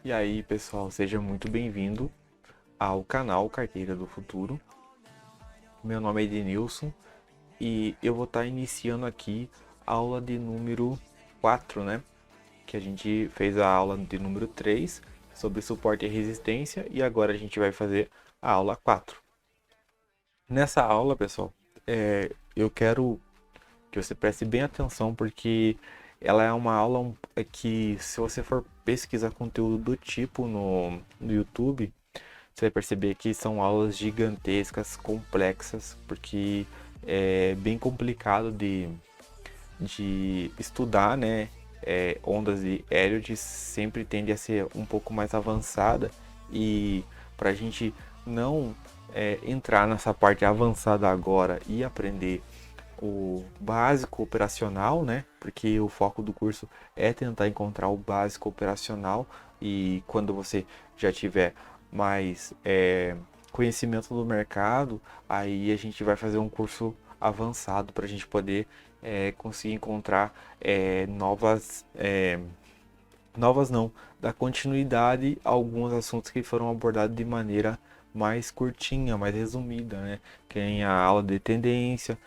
E aí, pessoal, seja muito bem-vindo ao canal Carteira do Futuro. Meu nome é Edenilson e eu vou estar iniciando aqui a aula de número 4, né? Que a gente fez a aula de número 3 sobre suporte e resistência e agora a gente vai fazer a aula 4. Nessa aula, pessoal, eu quero que você preste bem atenção porque ela é uma aula que, se você for pesquisar conteúdo do tipo no YouTube, você vai perceber que são aulas gigantescas, complexas, porque é bem complicado de estudar, né? Ondas de Elliott sempre tende a ser um pouco mais avançada e para a gente não entrar nessa parte avançada agora e aprender o básico operacional, né? Porque o foco do curso é tentar encontrar o básico operacional e quando você já tiver mais conhecimento do mercado, aí a gente vai fazer um curso avançado para a gente poder conseguir encontrar novas não, dar continuidade a alguns assuntos que foram abordados de maneira mais curtinha, mais resumida, né? Que nem a aula de tendência,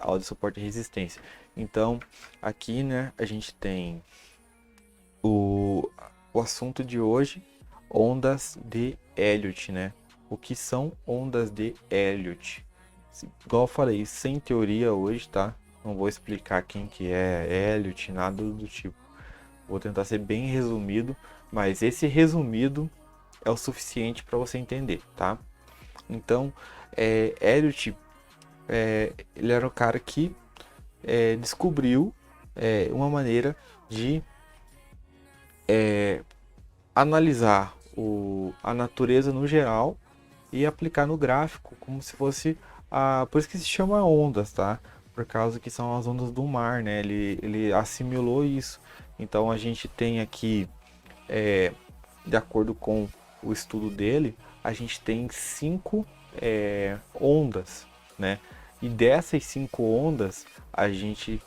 aula de suporte e resistência. Então, aqui, né, a gente tem o assunto de hoje, ondas de Elliott, né? O que são ondas de Elliott? Igual eu falei, sem teoria hoje, tá? Não vou explicar quem que é Elliott, nada do tipo. Vou tentar ser bem resumido, mas esse resumido é o suficiente para você entender, tá? Então, Elliott, ele era o cara que descobriu uma maneira de analisar a natureza no geral e aplicar no gráfico como se fosse por isso que se chama ondas, tá? Por causa que são as ondas do mar, né? Ele assimilou isso. Então a gente tem aqui, de acordo com o estudo dele, a gente tem 5 ondas, né? E dessas 5 ondas, a gente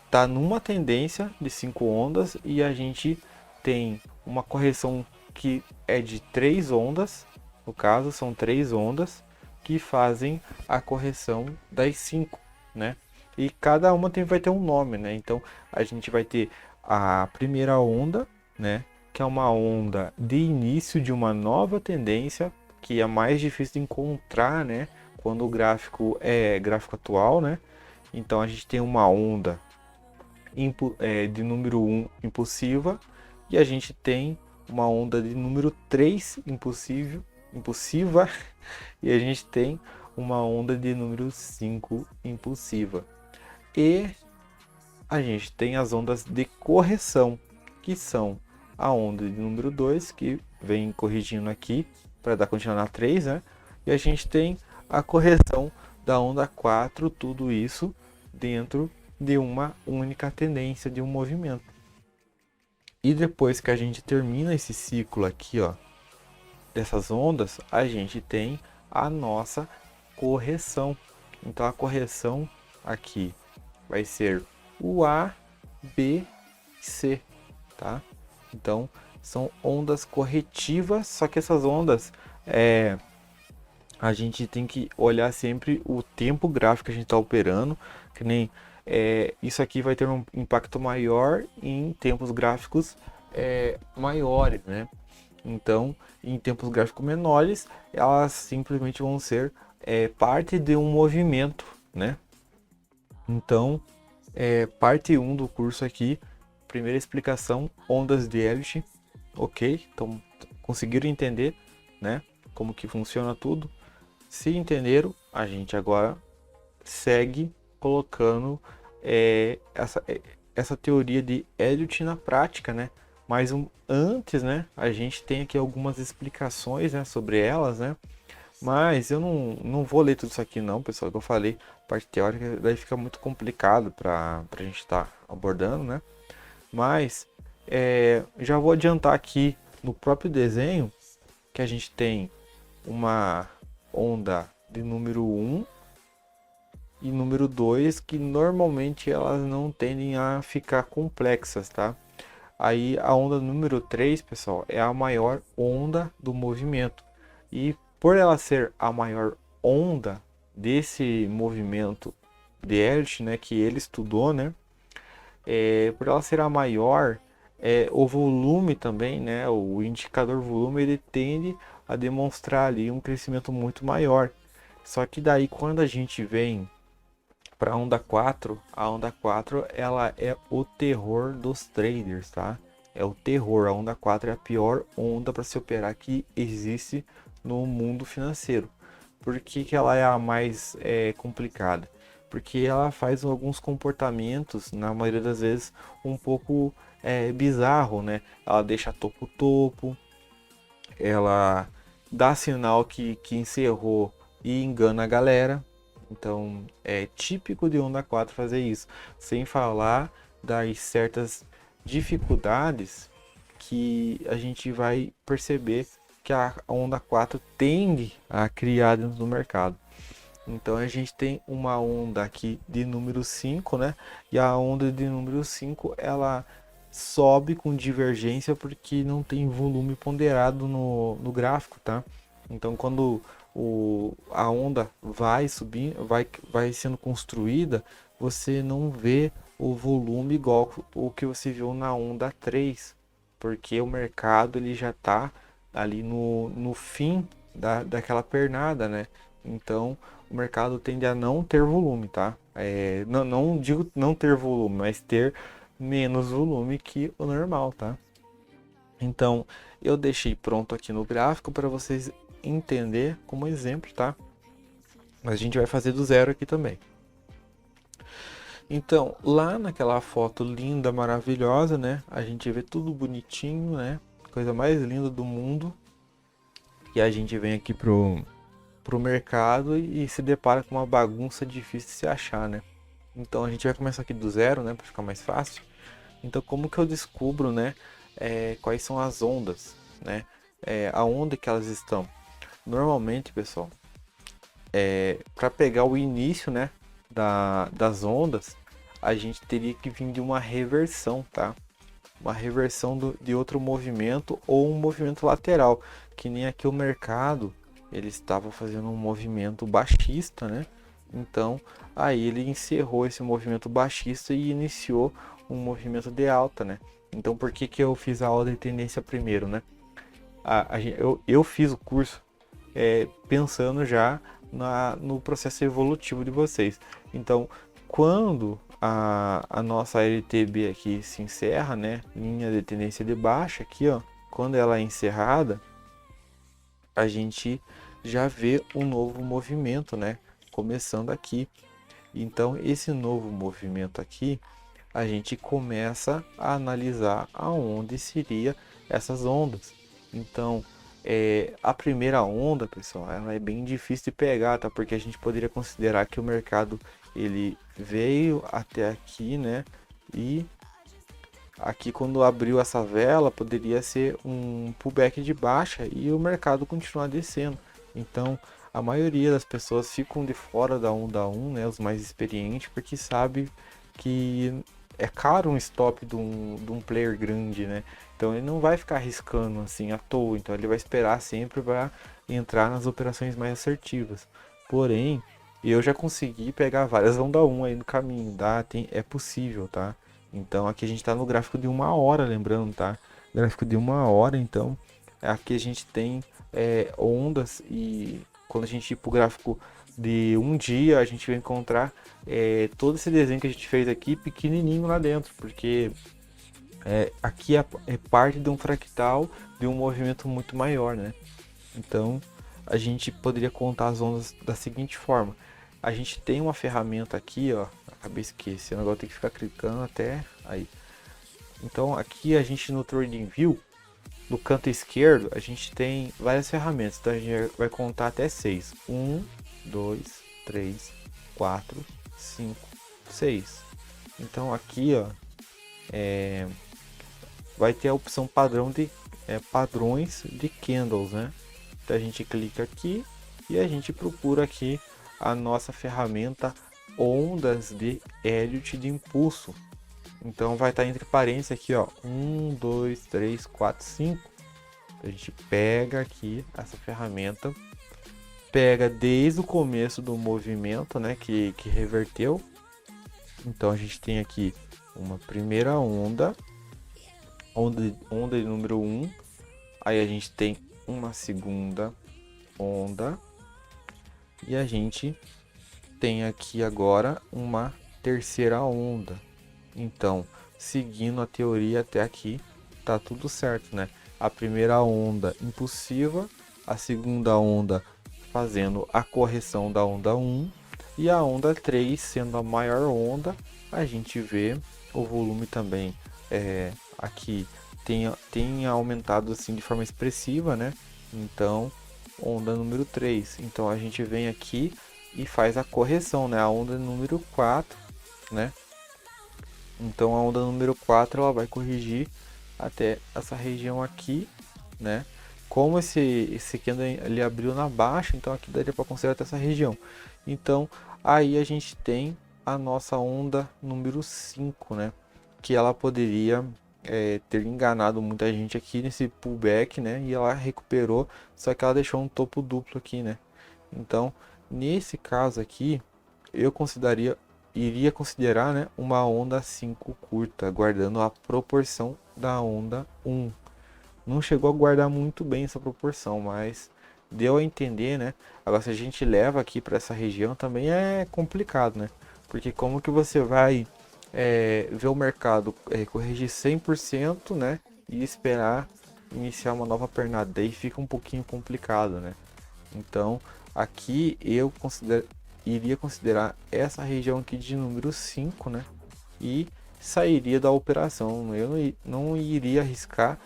tá numa tendência de 5 ondas e a gente tem uma correção que é de 3 ondas, no caso são 3 ondas que fazem a correção das 5, né? E cada uma vai ter um nome, né? Então a gente vai ter a primeira onda, né? Que é uma onda de início de uma nova tendência, que é mais difícil de encontrar, né? Quando o gráfico é gráfico atual, né? Então a gente tem uma onda de número 1 impulsiva e a gente tem uma onda de número 3 impulsiva e a gente tem uma onda de número 5 impulsiva. E a gente tem as ondas de correção, que são a onda de número 2, que vem corrigindo aqui para dar continuidade na 3, né? E a gente tem a correção da onda 4, tudo isso dentro de uma única tendência de um movimento. E depois que a gente termina esse ciclo aqui, ó, dessas ondas, a gente tem a nossa correção. Então a correção aqui vai ser o A, B, C, tá? Então são ondas corretivas, só que essas ondas a gente tem que olhar sempre o tempo gráfico que a gente está operando, que nem isso aqui vai ter um impacto maior em tempos gráficos maiores, né? Então, em tempos gráficos menores, elas simplesmente vão ser parte de um movimento, né? Então, parte 1 do curso aqui, primeira explicação, ondas de Elliott, ok? Então, conseguiram entender, né? Como que funciona tudo? Se entenderam, a gente agora segue colocando essa teoria de Elliott na prática, né? Mas antes, né, a gente tem aqui algumas explicações, né, sobre elas, né? Mas eu não vou ler tudo isso aqui não, pessoal, que eu falei, parte teórica, daí fica muito complicado para a gente estar abordando, né? Mas já vou adiantar aqui no próprio desenho que a gente tem uma onda de número 1 e número 2 que normalmente elas não tendem a ficar complexas, tá? Aí a onda número 3, pessoal, é a maior onda do movimento. E por ela ser a maior onda desse movimento de Elliott, né, que ele estudou, né, por ela ser a maior, o volume também, né, o indicador volume, ele tende a demonstrar ali um crescimento muito maior. Só que daí quando a gente vem para a onda 4, a onda 4 ela é o terror dos traders, tá? É o terror, a onda 4 é a pior onda para se operar que existe no mundo financeiro. Por que que ela é a mais complicada? Porque ela faz alguns comportamentos, na maioria das vezes, um pouco bizarro, né? Ela deixa topo, ela dá sinal que encerrou e engana a galera. Então é típico de onda 4 fazer isso, sem falar das certas dificuldades que a gente vai perceber que a onda 4 tende a criar dentro do mercado. Então a gente tem uma onda aqui de número 5, né? E a onda de número 5 ela sobe com divergência porque não tem volume ponderado no gráfico, tá? Então quando a onda vai subindo, vai sendo construída, você não vê o volume igual o que você viu na onda 3, porque o mercado ele já está ali no fim daquela pernada, né? Então o mercado tende a não ter volume, tá? Não digo não ter volume, mas ter menos volume que o normal, tá? Então eu deixei pronto aqui no gráfico para vocês entender como exemplo, tá? Mas a gente vai fazer do zero aqui também. Então, lá naquela foto linda, maravilhosa, né? A gente vê tudo bonitinho, né? Coisa mais linda do mundo. E a gente vem aqui pro mercado e se depara com uma bagunça difícil de se achar, né? Então a gente vai começar aqui do zero, né? Para ficar mais fácil. Então, como que eu descubro, né? Quais são as ondas, né? Aonde que elas estão? Normalmente, pessoal, para pegar o início, né, das ondas, a gente teria que vir de uma reversão, tá? Uma reversão de outro movimento ou um movimento lateral, que nem aqui o mercado, ele estava fazendo um movimento baixista, né? Então, aí ele encerrou esse movimento baixista e iniciou um movimento de alta, né? Então, por que que eu fiz a aula de tendência primeiro, né? Eu fiz o curso pensando já no processo evolutivo de vocês. Então, quando a nossa LTB aqui se encerra, né, linha de tendência de baixa aqui, ó, quando ela é encerrada, a gente já vê um novo movimento, né, começando aqui. Então, esse novo movimento aqui, a gente começa a analisar aonde seria essas ondas. Então, a primeira onda, pessoal, ela é bem difícil de pegar, tá? Porque a gente poderia considerar que o mercado ele veio até aqui, né? E aqui quando abriu essa vela, poderia ser um pullback de baixa e o mercado continuar descendo. Então, a maioria das pessoas ficam de fora da onda 1, né? Os mais experientes, porque sabe que é caro um stop de um player grande, né? Então ele não vai ficar arriscando assim à toa, então ele vai esperar sempre para entrar nas operações mais assertivas. Porém, eu já consegui pegar várias onda 1 aí no caminho, tá? É possível, tá? Então aqui a gente está no gráfico de 1 hora, lembrando, tá? Gráfico de 1 hora, então aqui a gente tem ondas e quando a gente ir para o gráfico de um dia, a gente vai encontrar todo esse desenho que a gente fez aqui pequenininho lá dentro, porque aqui é parte de um fractal de um movimento muito maior, né? Então a gente poderia contar as ondas da seguinte forma: a gente tem uma ferramenta aqui, ó, acabei esquecendo, agora tem que ficar clicando até aí. Então aqui a gente no TradingView, no canto esquerdo, a gente tem várias ferramentas, então a gente vai contar até 6. 1, 2, 3, 4, 5, 6. Então aqui, ó, vai ter a opção padrão de padrões de candles, né? Então a gente clica aqui e a gente procura aqui a nossa ferramenta ondas de Elliott de impulso. Então vai estar entre parênteses aqui, ó, 1, 2, 3, 4, 5. A gente pega aqui essa ferramenta, pega desde o começo do movimento, né, que reverteu. Então a gente tem aqui uma primeira onda de número 1, aí a gente tem uma segunda onda e a gente tem aqui agora uma terceira onda. Então, seguindo a teoria até aqui, tá tudo certo, né? A primeira onda impulsiva, a segunda onda fazendo a correção da onda 1 e a onda 3 sendo a maior onda. A gente vê o volume também aqui tem aumentado assim de forma expressiva, né? Então, onda número 3. Então a gente vem aqui e faz a correção, né? A onda número 4, né? Então a onda número 4 ela vai corrigir até essa região aqui, né? Como esse candle ele abriu na baixa, então aqui daria para considerar até essa região. Então aí a gente tem a nossa onda número 5, né? Que ela poderia ter enganado muita gente aqui nesse pullback, né? E ela recuperou, só que ela deixou um topo duplo aqui, né? Então nesse caso aqui eu iria considerar, né, uma onda 5 curta, guardando a proporção da onda 1. Não chegou a guardar muito bem essa proporção, mas deu a entender, né? Agora, se a gente leva aqui para essa região, também é complicado, né? Porque como que você vai ver o mercado corrigir 100%, né? E esperar iniciar uma nova pernada? Daí fica um pouquinho complicado, né? Então, aqui eu iria considerar essa região aqui de número 5, né? E sairia da operação. Eu não iria arriscar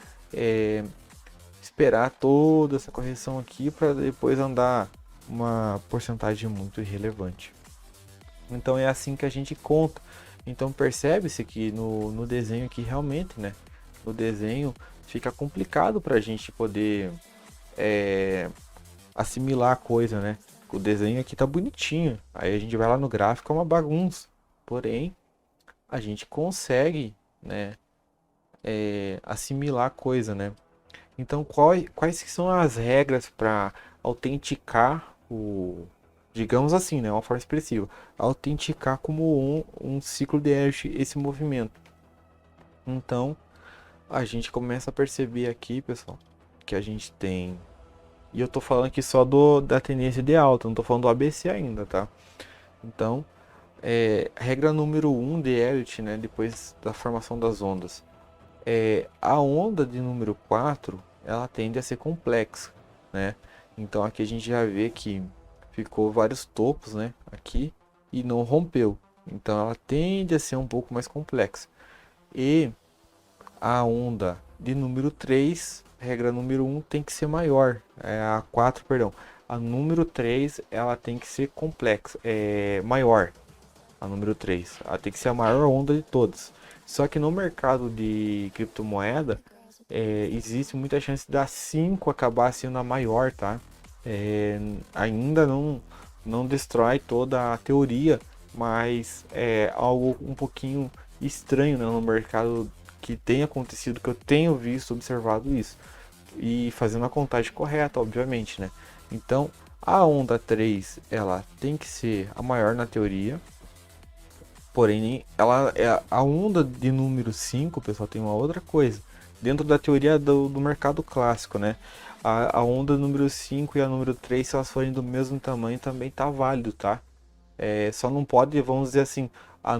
esperar toda essa correção aqui para depois andar uma porcentagem muito irrelevante. Então é assim que a gente conta. Então percebe-se que no desenho aqui realmente, né? No desenho fica complicado para a gente poder assimilar a coisa, né? O desenho aqui tá bonitinho. Aí a gente vai lá no gráfico, é uma bagunça. Porém, a gente consegue, né, assimilar a coisa, né? Então, quais que são as regras para autenticar digamos assim, né, uma forma expressiva, autenticar como um ciclo de Elliott esse movimento? Então, a gente começa a perceber aqui, pessoal, que a gente tem. E eu tô falando aqui só da tendência de alta, não tô falando do ABC ainda, tá? Então, regra número 1 de Elliott, né, depois da formação das ondas. A onda de número 4, ela tende a ser complexa, né? Então aqui a gente já vê que ficou vários topos, né, aqui e não rompeu. Então ela tende a ser um pouco mais complexa. E a onda de número 3, regra número 1 tem que ser maior, a 4, perdão. A número 3, ela tem que ser complexa, maior. A número 3, ela tem que ser a maior onda de todas. Só que no mercado de criptomoeda, existe muita chance da 5 acabar sendo a maior, tá? Ainda não destrói toda a teoria, mas é algo um pouquinho estranho, né, no mercado que tem acontecido, que eu tenho visto, observado isso. E fazendo a contagem correta, obviamente, né? Então, a onda 3, ela tem que ser a maior na teoria. Porém, ela é a onda de número 5, pessoal, tem uma outra coisa. Dentro da teoria do mercado clássico, né? A onda número 5 e a número 3, se elas forem do mesmo tamanho, também tá válido, tá? Só não pode, vamos dizer assim, a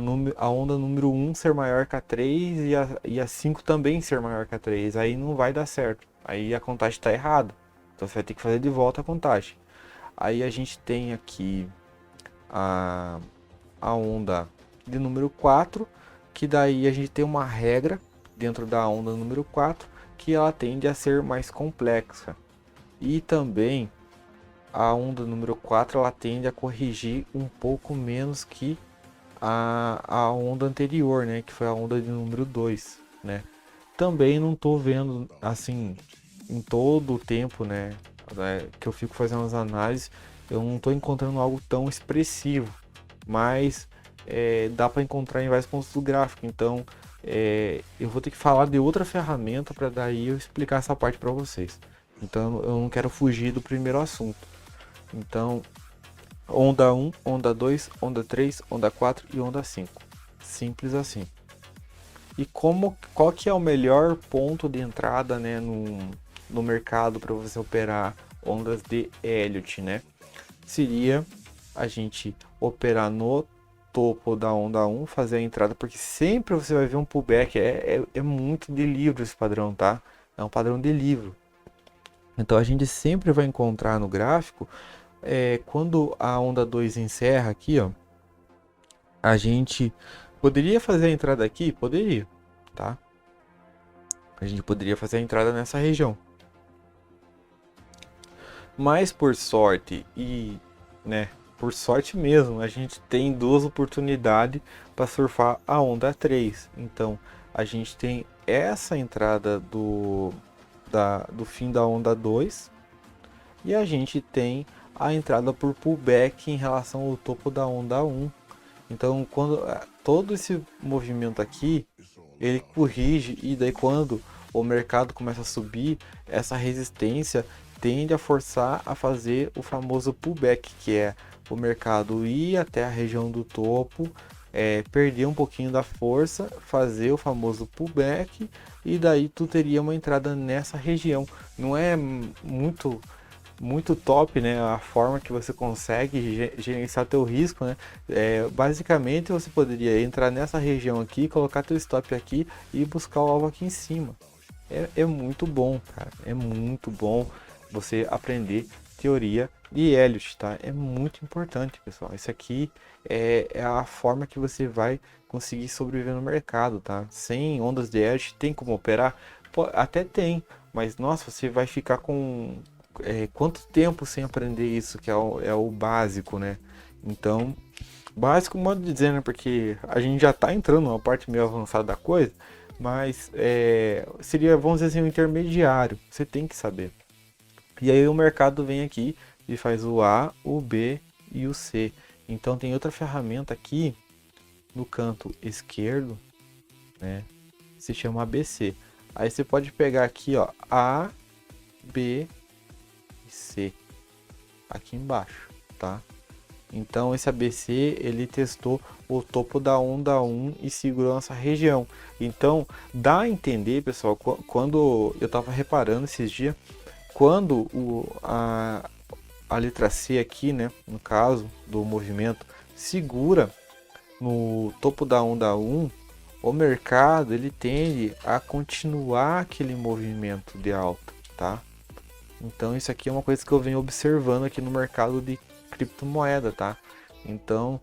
onda número 1 ser maior que a 3 e a 5 também ser maior que a 3. Aí não vai dar certo. Aí a contagem está errada. Então você vai ter que fazer de volta a contagem. Aí a gente tem aqui a onda de número 4, que daí a gente tem uma regra dentro da onda número 4, que ela tende a ser mais complexa. E também a onda número 4 ela tende a corrigir um pouco menos que a onda anterior, né, que foi a onda de número 2, né? Também não estou vendo assim em todo o tempo, né, que eu fico fazendo as análises, eu não estou encontrando algo tão expressivo, mas dá para encontrar em vários pontos do gráfico. Então, eu vou ter que falar de outra ferramenta para daí eu explicar essa parte para vocês. Então, eu não quero fugir do primeiro assunto. Então, onda 1, onda 2, onda 3, onda 4 e onda 5. Simples assim. E qual que é o melhor ponto de entrada, né, no mercado para você operar ondas de Elliott, né? Seria a gente operar no topo da onda 1, fazer a entrada, porque sempre você vai ver um pullback, é muito de livro esse padrão, tá? É um padrão de livro. Então a gente sempre vai encontrar no gráfico, quando a onda 2 encerra aqui, ó, a gente poderia fazer a entrada aqui? Poderia, tá? A gente poderia fazer a entrada nessa região. Mas por sorte né, por sorte mesmo, a gente tem duas oportunidades para surfar a onda 3. Então, a gente tem essa entrada do fim da onda 2 e a gente tem a entrada por pullback em relação ao topo da onda 1. Então, quando todo esse movimento aqui, ele corrige e daí quando o mercado começa a subir, essa resistência tende a forçar a fazer o famoso pullback, que é o mercado ir até a região do topo, perder um pouquinho da força, fazer o famoso pullback e daí tu teria uma entrada nessa região. Não é muito top, né, a forma que você consegue gerenciar teu risco, né? Basicamente você poderia entrar nessa região aqui, colocar teu stop aqui e buscar o alvo aqui em cima. É muito bom, cara, é muito bom você aprender teoria de Elliott, tá? É muito importante, pessoal. Isso aqui é a forma que você vai conseguir sobreviver no mercado, tá? Sem ondas de Elliott, tem como operar? Pô, até tem, mas nossa, você vai ficar com quanto tempo sem aprender isso, que é o básico, né? Então, básico, modo de dizer, né? Porque a gente já tá entrando numa parte meio avançada da coisa, mas seria, vamos dizer assim, um intermediário. Você tem que saber. E aí o mercado vem aqui e faz o A, o B e o C. Então tem outra ferramenta aqui no canto esquerdo, né? Se chama ABC. Aí você pode pegar aqui, ó, A, B e C aqui embaixo, tá? Então esse ABC ele testou o topo da onda 1 e segurou essa região. Então dá a entender, pessoal, quando eu tava reparando esses dias, quando a letra C aqui, né, no caso do movimento, segura no topo da onda 1, o mercado ele tende a continuar aquele movimento de alta, tá? Então isso aqui é uma coisa que eu venho observando aqui no mercado de criptomoeda, tá? Então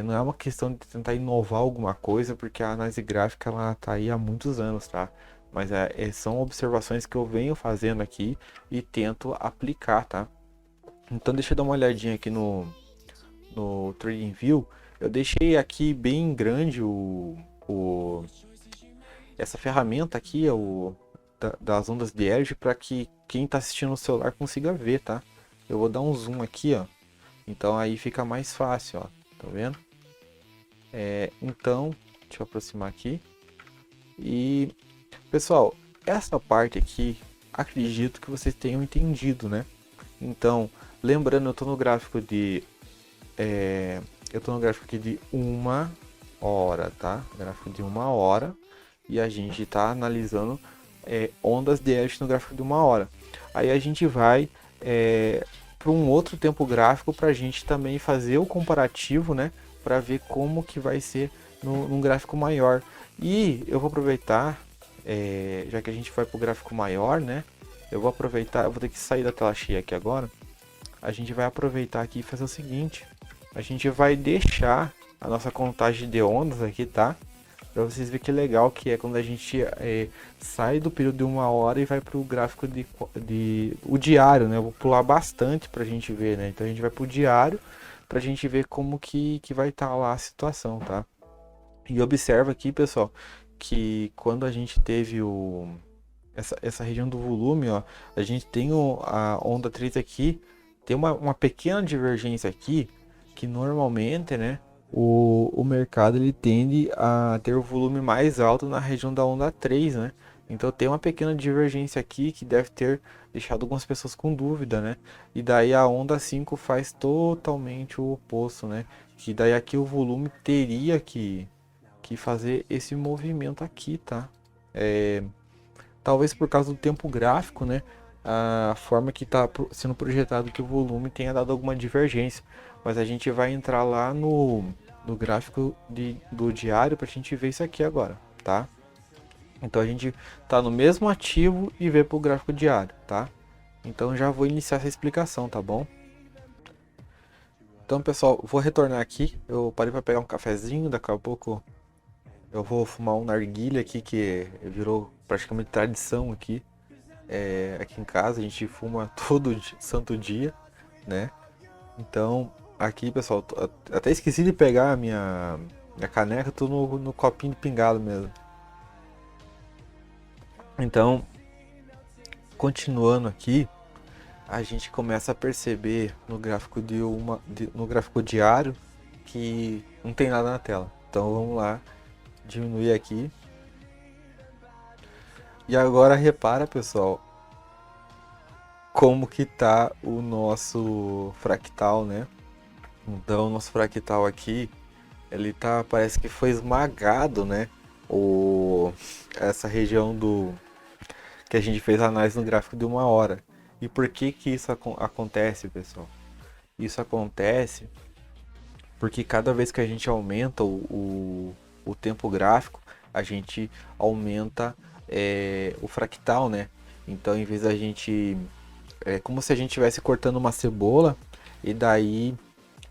não é uma questão de tentar inovar alguma coisa, porque a análise gráfica ela tá aí há muitos anos, tá? Mas são observações que eu venho fazendo aqui e tento aplicar, tá? Então deixa eu dar uma olhadinha aqui no TradingView. Eu deixei aqui bem grande essa ferramenta aqui, das ondas de Elliott, para que quem está assistindo no celular consiga ver, tá? Eu vou dar um zoom aqui, ó. Então aí fica mais fácil, ó. Tá vendo? Então, deixa eu aproximar aqui. E, pessoal, essa parte aqui, acredito que vocês tenham entendido, né? Então, lembrando, eu estou no gráfico de aqui de 1 hora, tá? Gráfico de 1 hora. E a gente está analisando ondas de Elliott no gráfico de 1 hora. Aí a gente vai para um outro tempo gráfico para a gente também fazer o comparativo, né? Para ver como que vai ser num gráfico maior. E eu vou aproveitar, já que a gente vai para o gráfico maior, né? Eu vou aproveitar, eu vou ter que sair da tela cheia aqui agora. A gente vai aproveitar aqui e fazer o seguinte: a gente vai deixar a nossa contagem de ondas aqui, tá? Para vocês verem que legal que é quando a gente sai do período de 1 hora e vai para o gráfico o diário, né? Eu vou pular bastante para a gente ver, né? Então a gente vai para o diário para a gente ver como que vai estar lá a situação, tá? E observa aqui, pessoal, que quando a gente teve essa região do volume, ó, a gente tem a onda 3 aqui, tem uma pequena divergência aqui, que normalmente, né, o mercado ele tende a ter o volume mais alto na região da onda 3, né? Então tem uma pequena divergência aqui que deve ter deixado algumas pessoas com dúvida, né? E daí a onda 5 faz totalmente o oposto, né? Que daí aqui o volume teria que fazer esse movimento aqui, tá? Talvez por causa do tempo gráfico, né? A forma que está sendo projetado que o volume tenha dado alguma divergência. Mas a gente vai entrar lá no gráfico do diário para a gente ver isso aqui agora, tá? Então a gente tá no mesmo ativo e vê para o gráfico diário, tá? Então já vou iniciar essa explicação, tá bom? Então, pessoal, vou retornar aqui. Eu parei para pegar um cafezinho, daqui a pouco eu vou fumar um narguilé aqui que virou praticamente tradição aqui. Aqui em casa a gente fuma todo santo dia, né? Então, aqui, pessoal, até esqueci de pegar a minha caneca, tô no copinho de pingado mesmo. Então, continuando aqui, a gente começa a perceber no gráfico no gráfico diário que não tem nada na tela. Então, vamos lá, diminuir aqui. E agora repara, pessoal, como que tá o nosso fractal, né? Então, o nosso fractal aqui, ele tá, parece que foi esmagado, né? Essa região do que a gente fez a análise no gráfico de 1 hora. E por que que isso acontece, pessoal? Isso acontece porque cada vez que a gente aumenta o tempo gráfico, a gente aumenta o fractal, né? Então, em vez da gente... É como se a gente estivesse cortando uma cebola e daí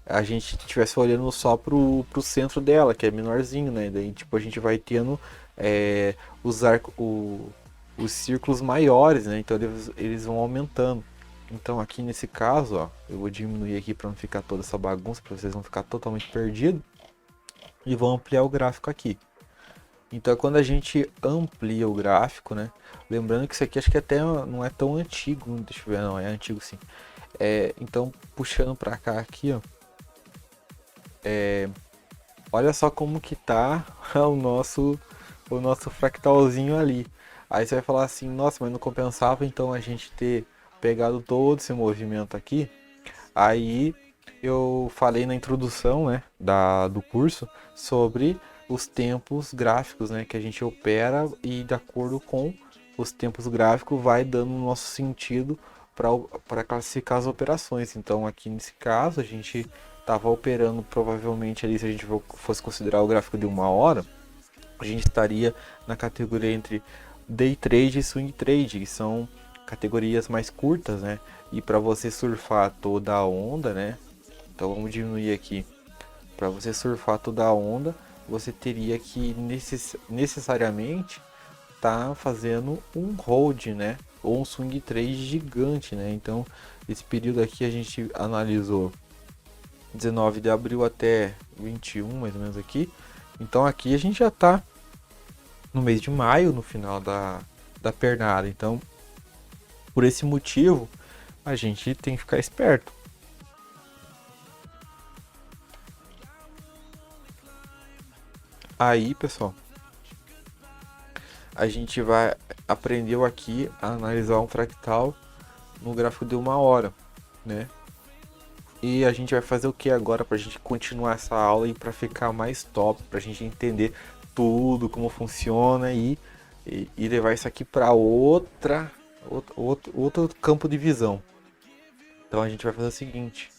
a gente estivesse olhando só pro centro dela, que é menorzinho, né? Daí, tipo, a gente vai tendo é, os, os círculos maiores, né? Então, eles vão aumentando. Então, aqui nesse caso, ó, eu vou diminuir aqui para não ficar toda essa bagunça, para vocês não ficar totalmente perdidos. E vou ampliar o gráfico aqui. Então, quando a gente amplia o gráfico, né? Lembrando que isso aqui acho que até não é tão antigo, deixa eu ver, não, é antigo sim. Então, puxando para cá aqui, ó. Olha só como que tá o nosso fractalzinho ali. Aí você vai falar assim, nossa, mas não compensava então a gente ter pegado todo esse movimento aqui. Aí eu falei na introdução, né, do curso sobre os tempos gráficos, né, que a gente opera e de acordo com os tempos gráficos vai dando o nosso sentido para classificar as operações. Então aqui nesse caso a gente estava operando provavelmente ali, se a gente fosse considerar o gráfico de 1 hora, a gente estaria na categoria entre day trade e swing trade, que são categorias mais curtas, né? E para você surfar toda a onda, né? Então vamos diminuir aqui. Para você surfar toda a onda, você teria que necessariamente tá fazendo um hold, né? Ou um swing trade gigante, né? Então esse período aqui a gente analisou 19 de abril até 21, mais ou menos aqui. Então aqui a gente já está no mês de maio, no final da pernada. Então, por esse motivo, a gente tem que ficar esperto. Aí, pessoal, a gente vai aprendeu aqui a analisar um fractal no gráfico de 1 hora, né? E a gente vai fazer o que agora para a gente continuar essa aula e para ficar mais top, para a gente entender tudo, como funciona e levar isso aqui para outro campo de visão. Então a gente vai fazer o seguinte,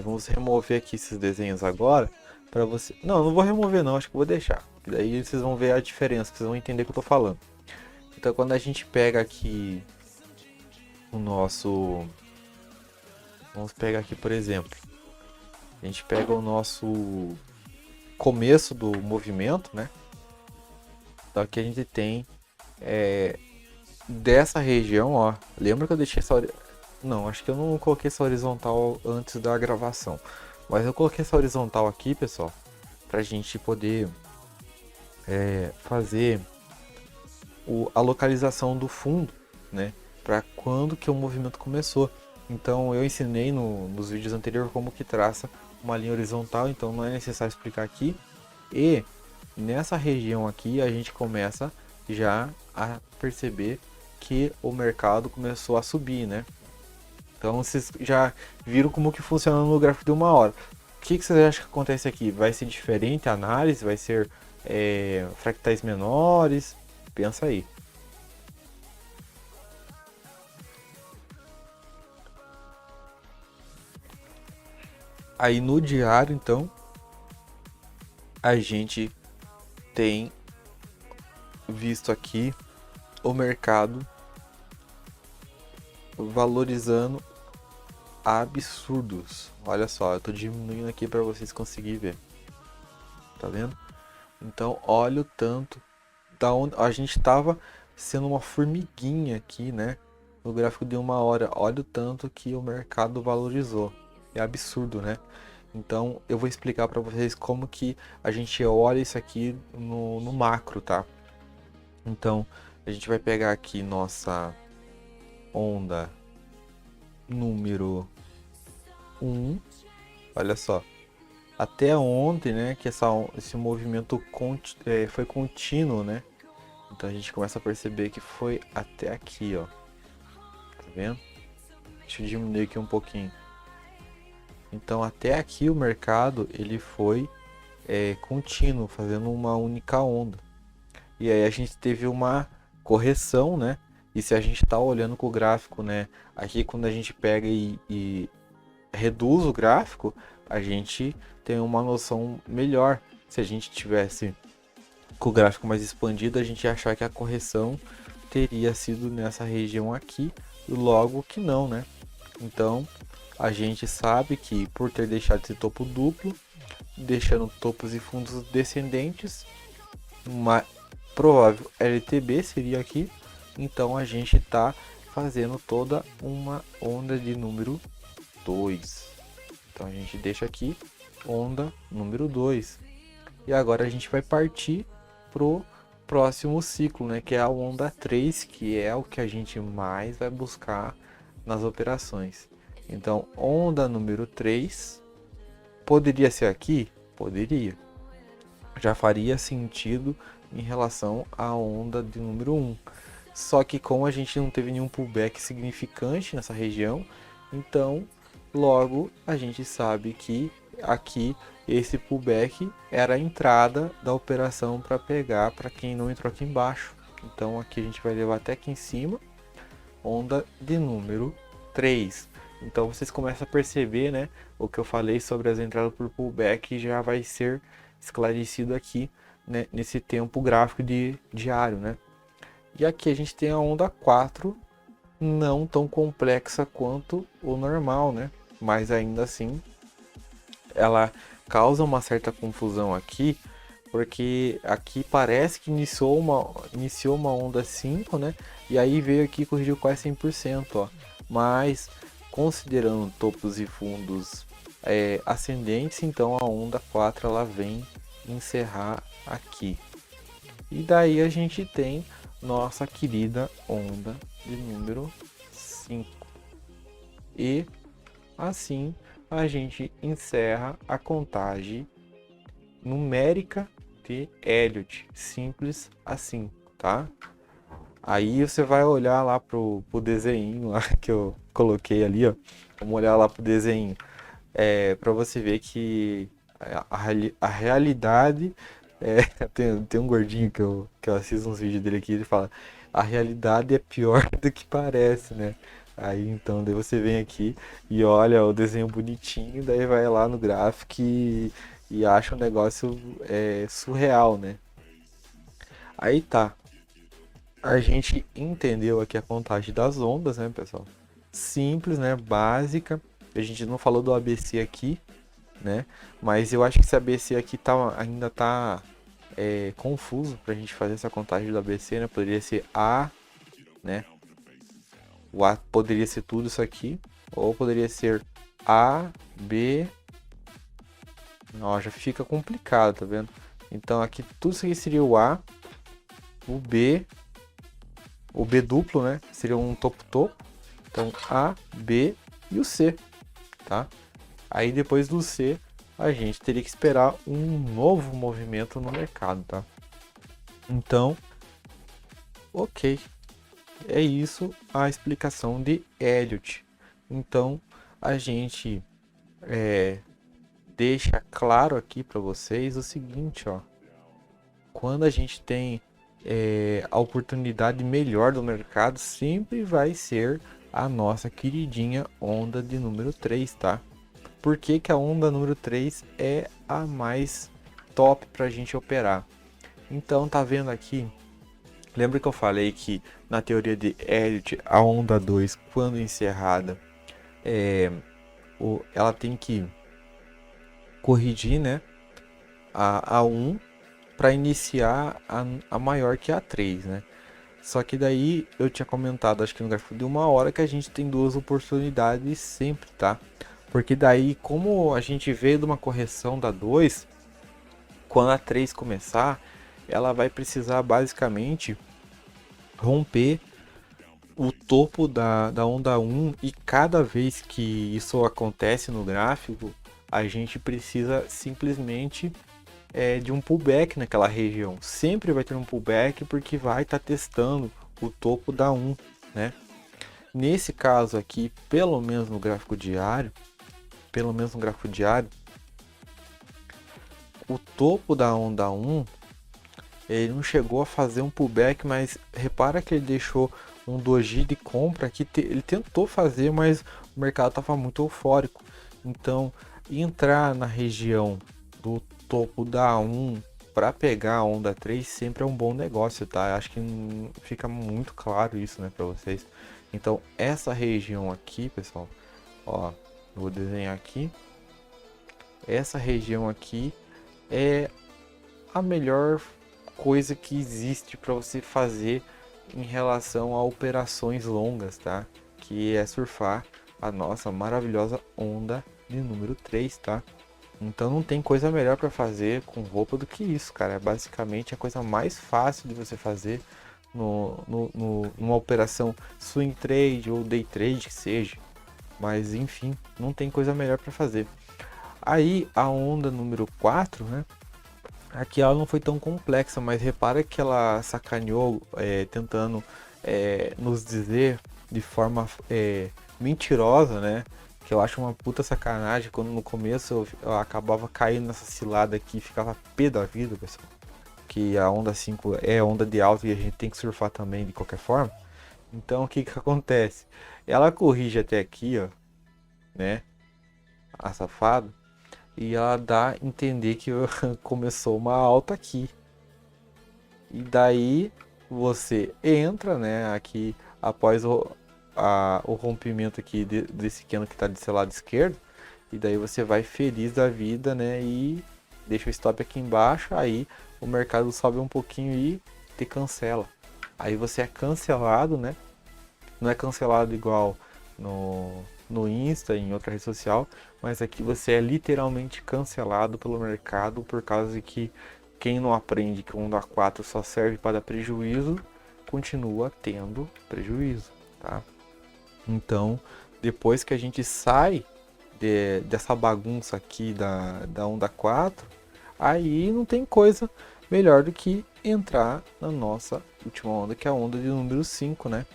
vamos remover aqui esses desenhos agora para você. Não, não vou remover não, acho que vou deixar. Daí vocês vão ver a diferença, vocês vão entender o que eu tô falando. Então quando a gente pega aqui o nosso, vamos pegar aqui por exemplo, a gente pega o nosso começo do movimento, né? Então aqui a gente tem dessa região, ó. Lembra que eu deixei essa... Não, acho que eu não coloquei essa horizontal antes da gravação. Mas eu coloquei essa horizontal aqui, pessoal, pra gente poder fazer a localização do fundo, né? Pra quando que o movimento começou. Então eu ensinei nos vídeos anteriores como que traça uma linha horizontal, então não é necessário explicar aqui. E nessa região aqui a gente começa já a perceber que o mercado começou a subir, né? Então vocês já viram como que funciona no gráfico de uma hora. O que vocês acham que acontece aqui? Vai ser diferente a análise? Vai ser fractais menores? Pensa aí. Aí no diário, então, a gente tem visto aqui o mercado valorizando absurdos. Olha só, eu tô diminuindo aqui para vocês conseguirem ver. Tá vendo? Então, olha o tanto da onde a gente tava sendo uma formiguinha aqui, né? No gráfico de uma hora. Olha o tanto que o mercado valorizou. É absurdo, né? Então, eu vou explicar para vocês como que a gente olha isso aqui no macro, tá? Então, a gente vai pegar aqui nossa onda número 1. Olha só. Até ontem, né, que esse movimento foi contínuo, né? Então a gente começa a perceber que foi até aqui, ó. Tá vendo? Deixa eu diminuir aqui um pouquinho. Então até aqui o mercado ele foi contínuo, fazendo uma única onda. E aí a gente teve uma correção, né? E se a gente está olhando com o gráfico, né? Aqui quando a gente pega e reduz o gráfico, a gente tem uma noção melhor. Se a gente tivesse com o gráfico mais expandido, a gente ia achar que a correção teria sido nessa região aqui, e logo que não, né? Então a gente sabe que por ter deixado esse topo duplo, deixando topos e fundos descendentes, uma provável LTB seria aqui. Então a gente está fazendo toda uma onda de número 2. Então a gente deixa aqui onda número 2. E agora a gente vai partir pro próximo ciclo, né, que é a onda 3, que é o que a gente mais vai buscar nas operações. Então, onda número 3 poderia ser aqui? Poderia. Já faria sentido em relação à onda de número 1. Só que como a gente não teve nenhum pullback significante nessa região, então logo a gente sabe que aqui esse pullback era a entrada da operação para pegar para quem não entrou aqui embaixo. Então aqui a gente vai levar até aqui em cima, onda de número 3. Então vocês começam a perceber, né, o que eu falei sobre as entradas por pullback já vai ser esclarecido aqui, né, nesse tempo gráfico de diário, né? E aqui a gente tem a onda 4, não tão complexa quanto o normal, né? Mas ainda assim, ela causa uma certa confusão aqui, porque aqui parece que iniciou uma onda 5, né? E aí veio aqui e corrigiu quase 100%, ó. Mas, considerando topos e fundos ascendentes, então a onda 4 ela vem encerrar aqui. E daí a gente tem nossa querida onda de número 5. E assim a gente encerra a contagem numérica de Elliott. Simples assim, tá? Aí você vai olhar lá pro desenho lá que eu coloquei ali, ó. Vamos olhar lá pro desenho. Para você ver que a realidade tem um gordinho que eu assisto uns vídeos dele aqui, ele fala, a realidade é pior do que parece, né? Aí então, daí você vem aqui e olha o desenho bonitinho, daí vai lá no gráfico e acha um negócio surreal, né? Aí tá, a gente entendeu aqui a contagem das ondas, né, pessoal? Simples, né? Básica. A gente não falou do ABC aqui, né? Mas eu acho que esse ABC aqui ainda tá confuso pra gente fazer essa contagem do ABC, né? Poderia ser A, né? O A poderia ser tudo isso aqui, ou poderia ser A, B. Não, já fica complicado, tá vendo? Então aqui tudo isso aqui seria o A, o B duplo, né? Seria um topo-topo. Então A, B e o C, tá? Aí depois do C a gente teria que esperar um novo movimento no mercado, tá? Então, ok, é isso a explicação de Elliott. Então, a gente deixa claro aqui para vocês o seguinte, ó. Quando a gente tem a oportunidade melhor do mercado, sempre vai ser a nossa queridinha onda de número 3, tá? Por que que a onda número 3 é a mais top para a gente operar? Então, tá vendo aqui? Lembra que eu falei que na teoria de Elliott, a onda 2, quando encerrada, ela tem que corrigir, né, a 1 para iniciar a maior que a 3, né? Só que daí eu tinha comentado, acho que no gráfico de 1 hora, que a gente tem duas oportunidades sempre, tá? Porque daí, como a gente veio de uma correção da 2, quando a 3 começar, ela vai precisar basicamente romper o topo da onda 1, e cada vez que isso acontece no gráfico, a gente precisa simplesmente de um pullback naquela região. Sempre vai ter um pullback porque vai estar testando o topo da 1, né? Nesse caso aqui, pelo menos no gráfico diário, o topo da onda 1, ele não chegou a fazer um pullback, mas repara que ele deixou um doji de compra que ele tentou fazer, mas o mercado estava muito eufórico. Então, entrar na região do topo da 1 para pegar a onda 3 sempre é um bom negócio, tá? Acho que fica muito claro isso, né, para vocês. Então, essa região aqui, pessoal, ó, vou desenhar aqui. Essa região aqui é a melhor coisa que existe para você fazer em relação a operações longas, tá? Que é surfar a nossa maravilhosa onda de número 3, tá? Então não tem coisa melhor para fazer com roupa do que isso, cara. É basicamente a coisa mais fácil de você fazer numa operação swing trade ou day trade que seja. Mas enfim, não tem coisa melhor para fazer. Aí a onda número 4, né? Aqui ela não foi tão complexa, mas repara que ela sacaneou tentando nos dizer de forma mentirosa, né? Que eu acho uma puta sacanagem quando no começo eu acabava caindo nessa cilada aqui e ficava pé da vida, pessoal. Que a onda 5 é onda de alta e a gente tem que surfar também de qualquer forma. Então o que que acontece? Ela corrige até aqui, ó, né? A safada. E ela dá a entender que começou uma alta aqui. E daí você entra, né, aqui após o rompimento aqui desse cano que está do seu lado esquerdo. E daí você vai feliz da vida, né, e deixa o stop aqui embaixo. Aí o mercado sobe um pouquinho e te cancela. Aí você é cancelado, né? Não é cancelado igual no Insta, em outra rede social, mas aqui você é literalmente cancelado pelo mercado por causa de que quem não aprende que o onda 4 só serve para dar prejuízo, continua tendo prejuízo, tá? Então, depois que a gente sai dessa bagunça aqui da onda 4, aí não tem coisa melhor do que entrar na nossa última onda, que é a onda de número 5, né?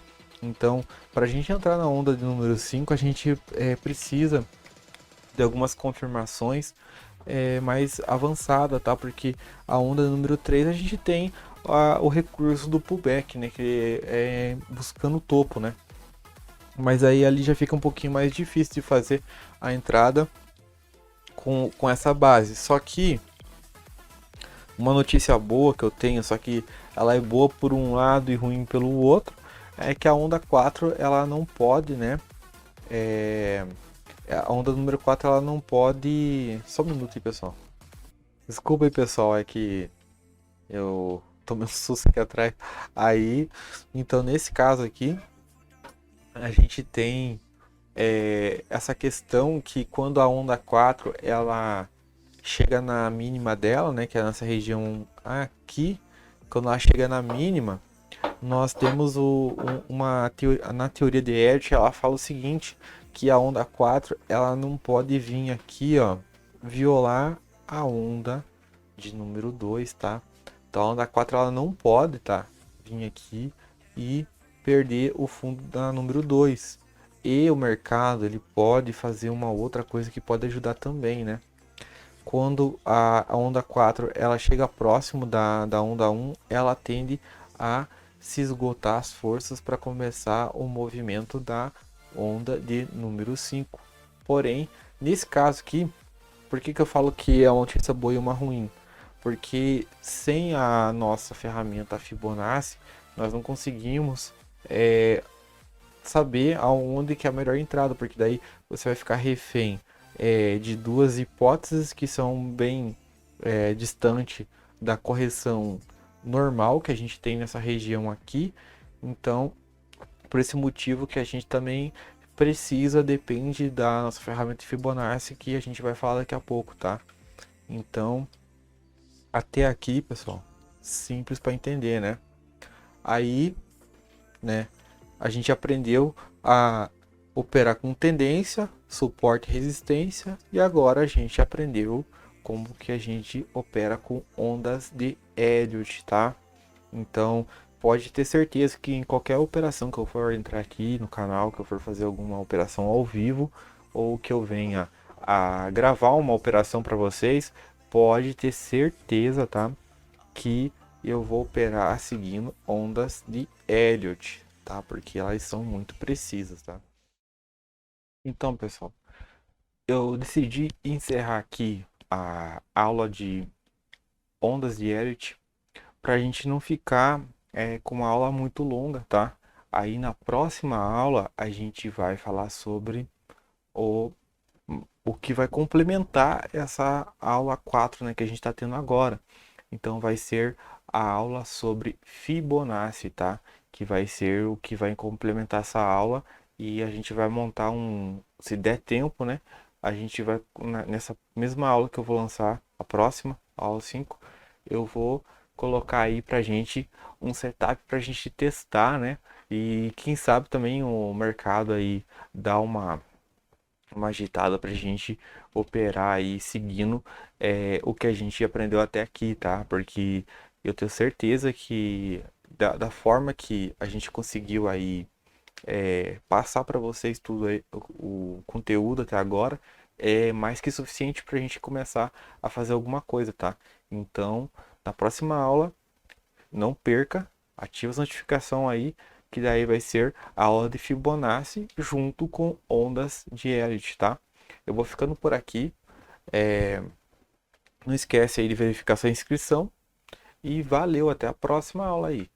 Então, para a gente entrar na onda de número 5, a gente precisa de algumas confirmações mais avançadas, tá? Porque a onda número 3 a gente tem o recurso do pullback, né? Que é buscando o topo, né? Mas aí ali já fica um pouquinho mais difícil de fazer a entrada com essa base. Só que uma notícia boa que eu tenho, só que ela é boa por um lado e ruim pelo outro, é que a onda 4 ela não pode, né? A onda número 4 ela não pode. Só um minuto aí, pessoal. Desculpa aí, pessoal, é que eu tomei um susto aqui atrás. Aí, então nesse caso aqui, a gente tem essa questão que quando a onda 4 ela chega na mínima dela, né? Que é nessa região aqui, quando ela chega na mínima, nós temos na teoria de Elliott, ela fala o seguinte, que a onda 4 ela não pode vir aqui, ó, violar a onda de número 2, tá? Então a onda 4 ela não pode, tá? Vir aqui e perder o fundo da número 2. E o mercado ele pode fazer uma outra coisa que pode ajudar também, né? Quando a onda 4 ela chega próximo da onda 1, ela tende a se esgotar as forças para começar o movimento da onda de número 5. Porém, nesse caso aqui, por que eu falo que é uma notícia boa e uma ruim? Porque sem a nossa ferramenta Fibonacci, nós não conseguimos saber aonde que é a melhor entrada, porque daí você vai ficar refém de duas hipóteses que são bem distante da correção normal que a gente tem nessa região aqui. Então, por esse motivo que a gente também precisa, depende da nossa ferramenta Fibonacci, que a gente vai falar daqui a pouco, tá? Então, até aqui, pessoal, simples para entender, né? Aí, né, a gente aprendeu a operar com tendência, suporte e resistência, e agora a gente aprendeu como que a gente opera com ondas de Elliott, tá? Então, pode ter certeza que em qualquer operação que eu for entrar aqui no canal, que eu for fazer alguma operação ao vivo, ou que eu venha a gravar uma operação para vocês, pode ter certeza, tá? Que eu vou operar seguindo ondas de Elliott, tá? Porque elas são muito precisas, tá? Então, pessoal, eu decidi encerrar aqui a aula de ondas de Elliott para a gente não ficar com uma aula muito longa, tá? Aí na próxima aula a gente vai falar sobre o, o que vai complementar essa aula 4, né, que a gente está tendo agora. Então vai ser a aula sobre Fibonacci, tá? Que vai ser o que vai complementar essa aula e a gente vai montar se der tempo, né? A gente vai nessa mesma aula que eu vou lançar, a próxima, a aula 5, eu vou colocar aí pra gente um setup pra gente testar, né? E quem sabe também o mercado aí dá uma agitada para a gente operar aí seguindo o que a gente aprendeu até aqui, tá? Porque eu tenho certeza que da forma que a gente conseguiu aí passar para vocês tudo aí, o conteúdo até agora é mais que suficiente para a gente começar a fazer alguma coisa, tá? Então, na próxima aula, não perca, ative as notificações aí, que daí vai ser a aula de Fibonacci junto com ondas de Elliott, tá? Eu vou ficando por aqui. Não esquece aí de verificar sua inscrição. E valeu, até a próxima aula aí.